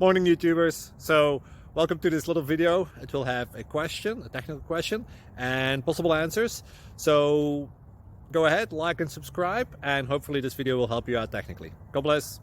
Morning YouTubers. So welcome to this little video. It will have a question, a technical question, and possible answers. So go ahead, like and subscribe, and hopefully this video will help you out technically. God bless.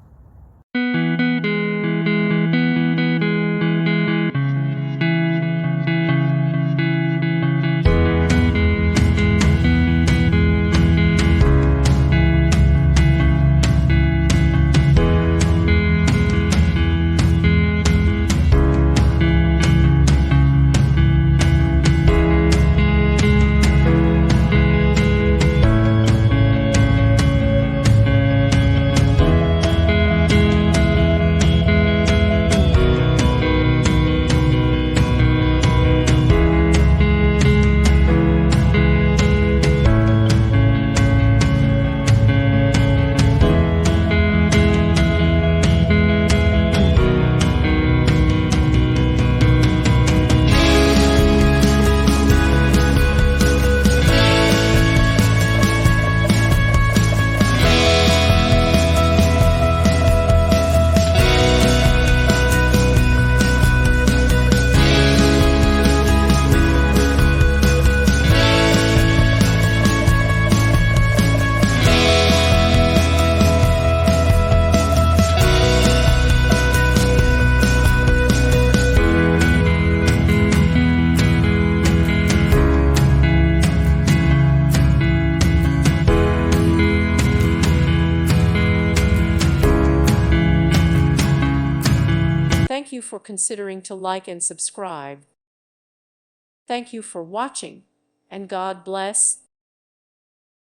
Thank you for considering to like and subscribe. Thank you for watching, and God bless.